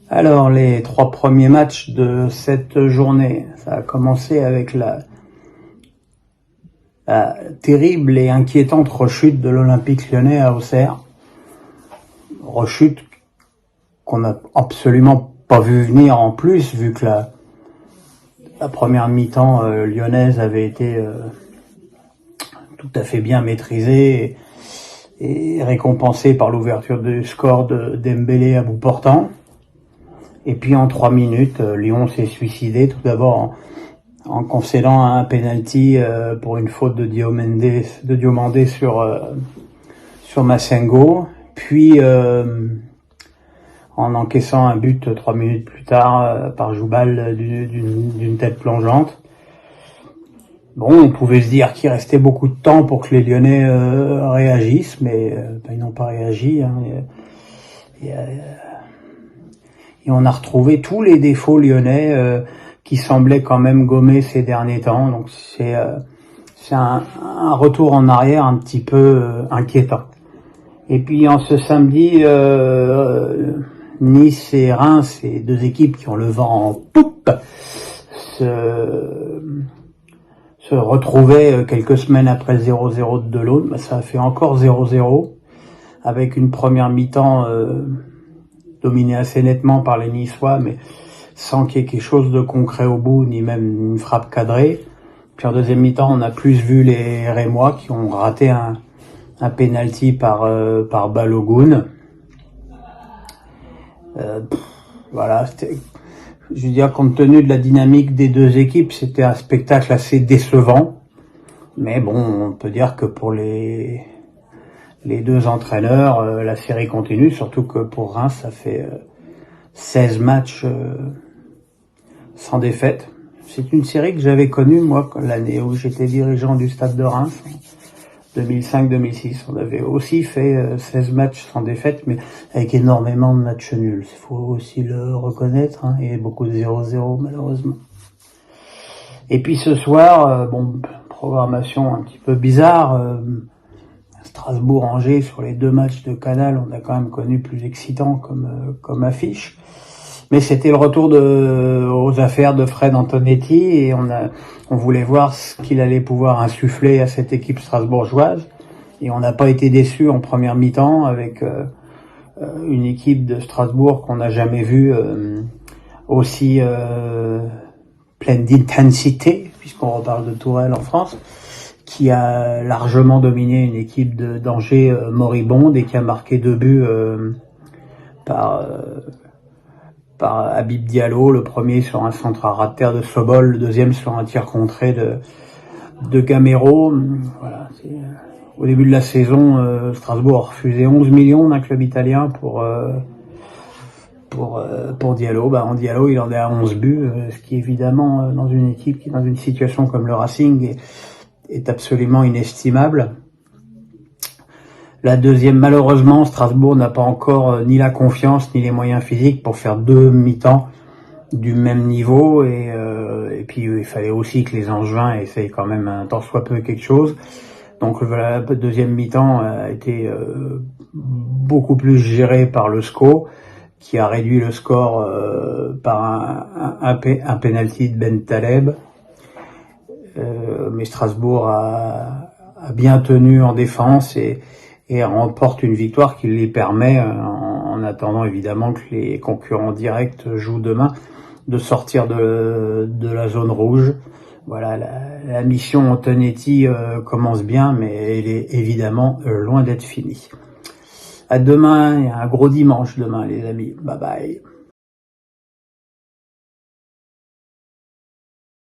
Alors, les 3 premiers matchs de cette journée, ça a commencé avec la terrible et inquiétante rechute de l'Olympique Lyonnais à Auxerre. Rechute qu'on n'a absolument pas vu venir en plus, vu que la première mi-temps lyonnaise avait été tout à fait bien maîtrisée et récompensée par l'ouverture du score de Dembélé à bout portant. Et puis en 3 minutes, Lyon s'est suicidé tout d'abord en concédant un penalty pour une faute de Diomandé sur Massengo, puis en encaissant un but 3 minutes plus tard par Joubal d'une tête plongeante. Bon, on pouvait se dire qu'il restait beaucoup de temps pour que les Lyonnais réagissent, mais ils n'ont pas réagi. Hein. Et on a retrouvé tous les défauts lyonnais qui semblaient quand même gommer ces derniers temps. Donc c'est un retour en arrière un petit peu inquiétant. Et puis en ce samedi, Nice et Reims, ces 2 équipes qui ont le vent en poupe, se retrouvaient quelques semaines après 0-0 de Delaune. Ça a fait encore 0-0, avec une première mi-temps dominée assez nettement par les Niçois, mais sans qu'il y ait quelque chose de concret au bout, ni même une frappe cadrée. Puis en deuxième mi-temps, on a plus vu les Rémois qui ont raté un penalty par Balogun. Voilà, je veux dire, compte tenu de la dynamique des 2 équipes, c'était un spectacle assez décevant. Mais bon, on peut dire que pour les 2 entraîneurs, la série continue, surtout que pour Reims, ça fait 16 matchs sans défaite. C'est une série que j'avais connue, moi, l'année où j'étais dirigeant du Stade de Reims, 2005-2006. On avait aussi fait 16 matchs sans défaite, mais avec énormément de matchs nuls. Il faut aussi le reconnaître, hein, et beaucoup de 0-0, malheureusement. Et puis ce soir, programmation un petit peu bizarre, Strasbourg-Angers sur les 2 matchs de Canal, on a quand même connu plus excitant comme affiche. Mais c'était le retour aux affaires de Fred Antonetti et on voulait voir ce qu'il allait pouvoir insuffler à cette équipe strasbourgeoise. Et on n'a pas été déçus en première mi-temps avec une équipe de Strasbourg qu'on n'a jamais vue aussi pleine d'intensité, puisqu'on reparle de Tourelle en France, qui a largement dominé une équipe d'Angers moribonde et qui a marqué 2 buts par Habib Diallo, le premier sur un centre à ras de terre de Sobol, le deuxième sur un tir contré de Gamero. Voilà, au début de la saison, Strasbourg a refusé 11 millions d'un club italien pour Diallo. En Diallo, il en est à 11 buts, ce qui évidemment, dans une équipe qui est dans une situation comme le Racing, est absolument inestimable. La deuxième, malheureusement, Strasbourg n'a pas encore ni la confiance ni les moyens physiques pour faire 2 mi-temps du même niveau et puis il fallait aussi que les Angevins essayent quand même un tant soit peu quelque chose. Donc la deuxième mi-temps a été beaucoup plus gérée par le SCO qui a réduit le score par un penalty de Ben Taleb. Mais Strasbourg a bien tenu en défense et remporte une victoire qui les permet, en attendant évidemment que les concurrents directs jouent demain, de sortir de la zone rouge. Voilà, la mission Antonetti commence bien, mais elle est évidemment loin d'être finie. À demain, il y a un gros dimanche demain, les amis. Bye bye.